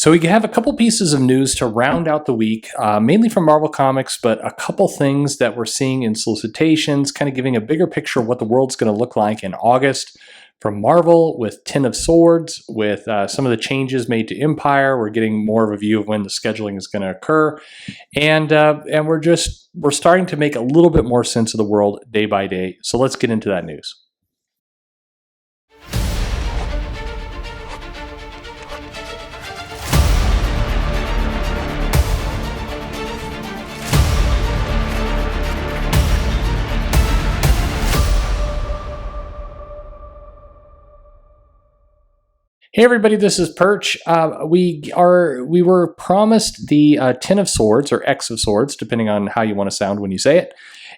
So we have a couple pieces of news to round out the week, mainly from Marvel Comics, but a couple things that we're seeing in solicitations, kind of giving a bigger picture of what the world's going to look like in August. From Marvel with Ten of Swords, with some of the changes made to Empyre, we're getting more of a view of when the scheduling is going to occur, and we're starting to make a little bit more sense of the world day by day. So let's get into that news. Hey everybody, this is Perch. We were promised the Ten of Swords, or X of Swords, depending on how you want to sound when you say it,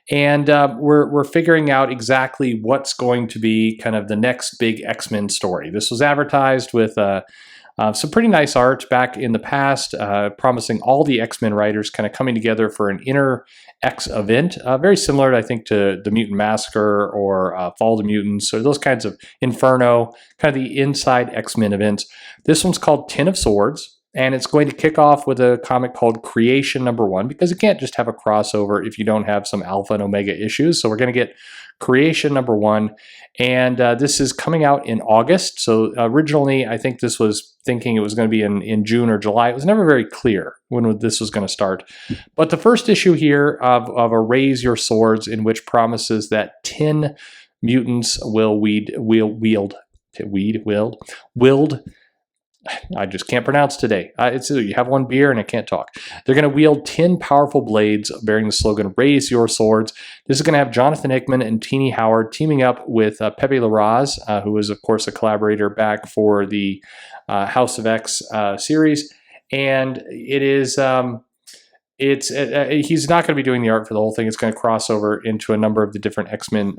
and we're figuring out exactly what's going to be kind of the next big X-Men story. This was advertised with some pretty nice art back in the past, promising all the X-Men writers kind of coming together for an inner X event, very similar, I think, to the Mutant Massacre or Fall of the Mutants, or those kinds of Inferno, kind of the inside X-Men events. This one's called Ten of Swords, and it's going to kick off with a comic called Creation #1, because you can't just have a crossover if you don't have some Alpha and Omega issues. So we're going to get Creation #1, and this is coming out in August. So originally, I think this was thinking it was going to be in June or July. It was never very clear when this was going to start. But the first issue here of a Raise Your Swords, in which promises that 10 mutants will wield. I just can't pronounce today. You have one beer and I can't talk. They're going to wield 10 powerful blades bearing the slogan, Raise Your Swords. This is going to have Jonathan Hickman and Tini Howard teaming up with Pepe Larraz, who is, of course, a collaborator back for the House of X series. And it is... he's not going to be doing the art for the whole thing. It's going to cross over into a number of the different X-Men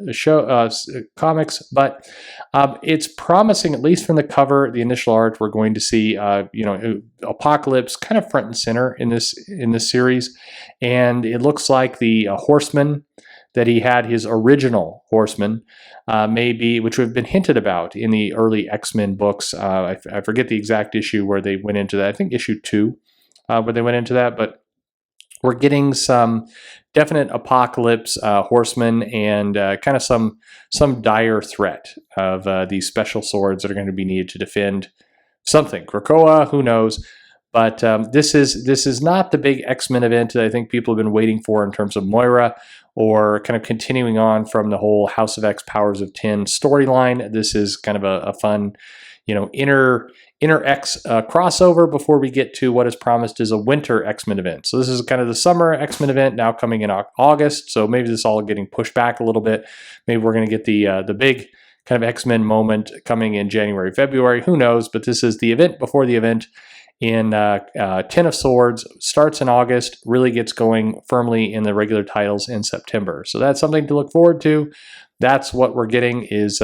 comics, but it's promising, at least from the cover, the initial art. We're going to see, Apocalypse kind of front and center in this series, and it looks like the Horseman that he had, his original Horseman, maybe, which have been hinted about in the early X-Men books. I forget the exact issue where they went into that. I think issue 2, where they went into that, but we're getting some definite Apocalypse, Horsemen, and kind of some dire threat of these special swords that are going to be needed to defend something. Krakoa, who knows? But this is not the big X-Men event that I think people have been waiting for in terms of Moira, or kind of continuing on from the whole House of X Powers of 10 storyline. This is kind of a fun, inner X crossover before we get to what is promised is a winter X-Men event. So this is kind of the summer X-Men event now coming in August. So maybe this is all getting pushed back a little bit. Maybe we're going to get the big kind of X-Men moment coming in January, February. Who knows? But this is the event before the event in Ten of Swords. Starts in August, really gets going firmly in the regular titles in September. So that's something to look forward to. That's what we're getting is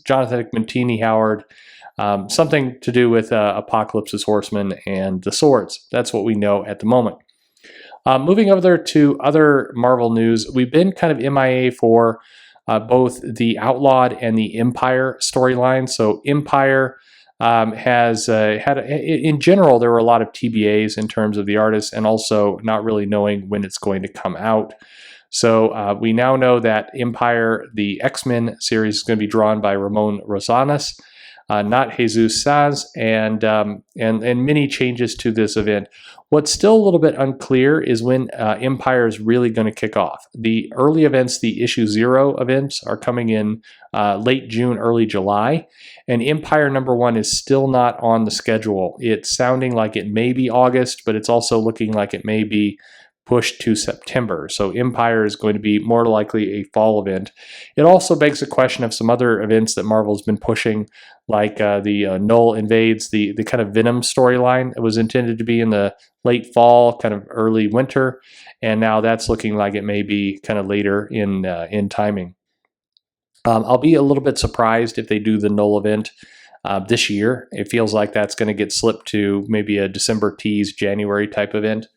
Jonathan Hickman, Tini Howard, something to do with Apocalypse's Horsemen and the Swords. That's what we know at the moment. Moving over there to other Marvel news, we've been kind of MIA for both the Outlawed and the Empyre storyline. So Empyre has had, in general, there were a lot of TBAs in terms of the artists, and also not really knowing when it's going to come out. So we now know that Empyre, the X-Men series, is going to be drawn by Ramon Rosales, not Jesus Sanz, and many changes to this event. What's still a little bit unclear is when Empyre is really going to kick off. The early events, the issue 0 events, are coming in late June, early July, and Empyre #1 is still not on the schedule. It's sounding like it may be August, but it's also looking like it may be pushed to September. So Empyre is going to be more likely a fall event. It also begs the question of some other events that Marvel's been pushing, like the Null Invades, the kind of Venom storyline that was intended to be in the late fall, kind of early winter, and now that's looking like it may be kind of later in timing. I'll be a little bit surprised if they do the Null event this year. It feels like that's going to get slipped to maybe a December tease, January type event.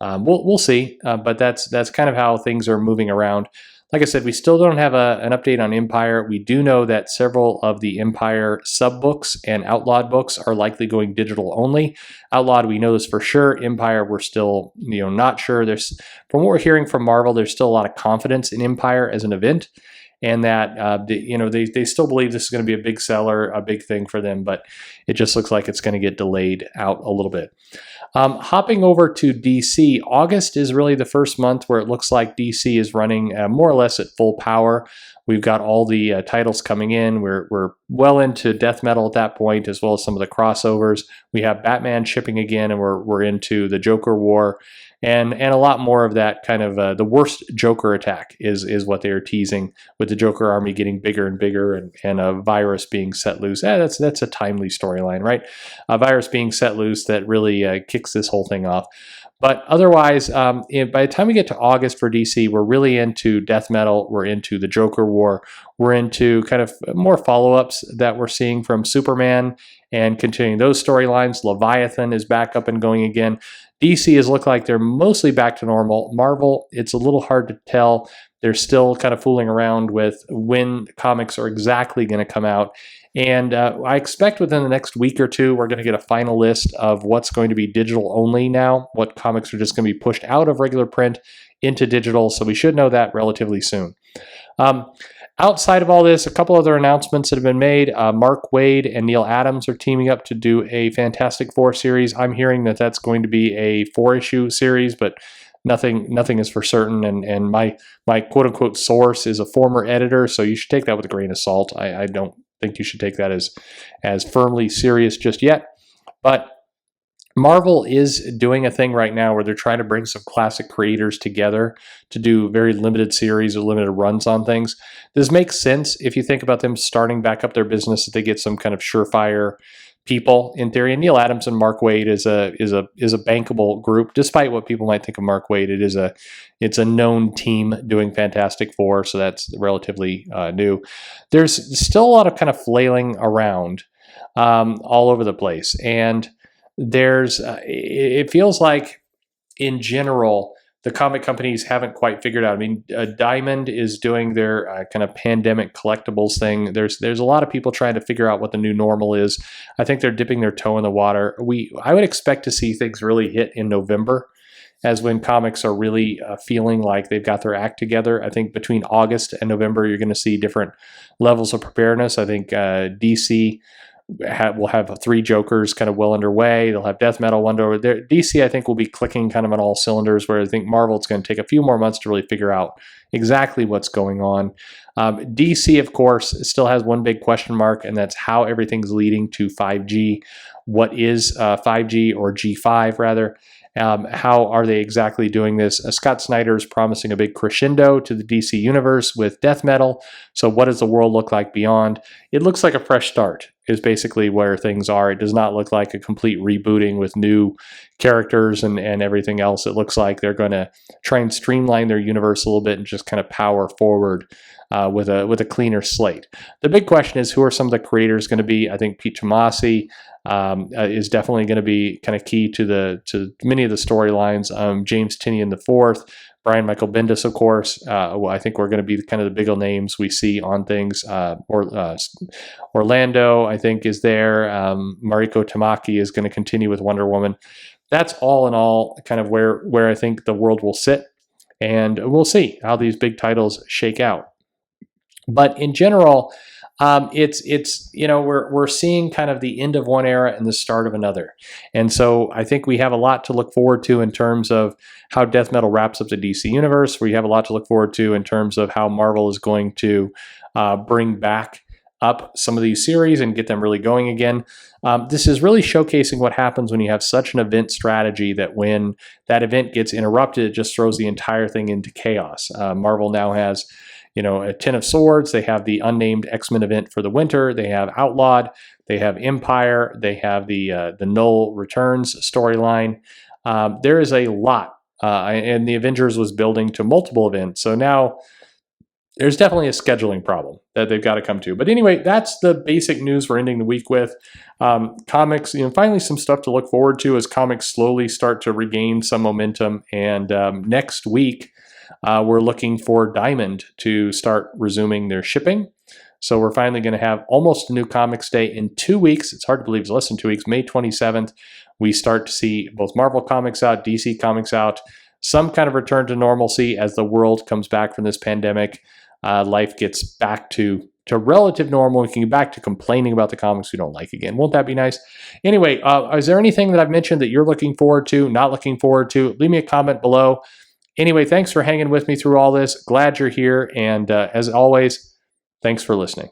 We'll see, but that's kind of how things are moving around. Like I said, we still don't have an update on Empyre. We do know that several of the Empyre sub-books and Outlawed books are likely going digital only. Outlawed, we know this for sure. Empyre, we're still not sure. From what we're hearing from Marvel, there's still a lot of confidence in Empyre as an event, and that they still believe this is going to be a big seller, a big thing for them, but it just looks like it's going to get delayed out a little bit. Hopping over to DC, August is really the first month where it looks like DC is running more or less at full power. We've got all the titles coming in. We're well into death metal at that point, as well as some of the crossovers. We have Batman shipping again, and we're into the Joker War, and a lot more of that kind of the worst Joker attack is what they are teasing, with the Joker army getting bigger and bigger, and a virus being set loose. That's a timely storyline, right? A virus being set loose that really kicks this whole thing off. But otherwise, by the time we get to August for DC, we're really into death metal. We're into the Joker War. We're into kind of more follow-ups that we're seeing from Superman and continuing those storylines. Leviathan is back up and going again. DC has looked like they're mostly back to normal. Marvel, it's a little hard to tell. They're still kind of fooling around with when comics are exactly going to come out. And I expect within the next week or two, we're going to get a final list of what's going to be digital only now, what comics are just going to be pushed out of regular print into digital. So we should know that relatively soon. Outside of all this, a couple other announcements that have been made. Mark Waid and Neil Adams are teaming up to do a Fantastic Four series. I'm hearing that that's going to be a 4-issue series, but nothing is for certain. And my quote unquote source is a former editor, so you should take that with a grain of salt. I don't think you should take that as firmly serious just yet. But Marvel is doing a thing right now where they're trying to bring some classic creators together to do very limited series or limited runs on things. This makes sense if you think about them starting back up their business, that they get some kind of surefire people in theory. And Neil Adams and Mark Waid is a bankable group, despite what people might think of Mark Waid. It's a known team doing Fantastic Four, so that's relatively new. There's still a lot of kind of flailing around all over the place, and it feels like in general the comic companies haven't quite figured out. I mean, Diamond is doing their kind of pandemic collectibles thing. There's a lot of people trying to figure out what the new normal is. I think they're dipping their toe in the water. I would expect to see things really hit in November, as when comics are really feeling like they've got their act together. I think between August and November, you're going to see different levels of preparedness. I think DC will have 3 Jokers kind of well underway. They'll have Death Metal one over there. DC, I think, will be clicking kind of on all cylinders, where I think Marvel, it's going to take a few more months to really figure out exactly what's going on. DC, of course, still has one big question mark, and that's how everything's leading to 5G. What is 5G, or G5 rather? How are they exactly doing this? Scott Snyder is promising a big crescendo to the DC universe with death metal. So what does the world look like beyond? It looks like a fresh start is basically where things are. It does not look like a complete rebooting with new characters and everything else. It looks like they're going to try and streamline their universe a little bit and just kind of power forward with a cleaner slate. The big question is, who are some of the creators going to be? I think Pete Tomasi is definitely going to be kind of key to many of the storylines. James Tynion IV, Brian Michael Bendis, of course. I think we're going to be kind of the bigger names we see on things. Orlando, I think, is there. Mariko Tamaki is going to continue with Wonder Woman. That's all in all kind of where I think the world will sit, and we'll see how these big titles shake out. But in general, we're seeing kind of the end of one era and the start of another. And so I think we have a lot to look forward to in terms of how death metal wraps up the DC universe. We have a lot to look forward to in terms of how Marvel is going to bring back up some of these series and get them really going again. This is really showcasing what happens when you have such an event strategy that when that event gets interrupted, it just throws the entire thing into chaos. Marvel now has a 10 of Swords. They have the unnamed X-Men event for the winter. They have Outlawed. They have Empyre. They have the Null Returns storyline. There is a lot, and the Avengers was building to multiple events. So now there's definitely a scheduling problem that they've got to come to. But anyway, that's the basic news we're ending the week with. Comics, finally some stuff to look forward to as comics slowly start to regain some momentum. And next week, we're looking for Diamond to start resuming their shipping. So we're finally going to have almost a new Comics Day in 2 weeks. It's hard to believe it's less than 2 weeks. May 27th, we start to see both Marvel Comics out, DC Comics out, some kind of return to normalcy as the world comes back from this pandemic. Life gets back to relative normal. We can get back to complaining about the comics we don't like again. Won't that be nice? Anyway, is there anything that I've mentioned that you're looking forward to, not looking forward to? Leave me a comment below. Anyway, thanks for hanging with me through all this. Glad you're here. And as always, thanks for listening.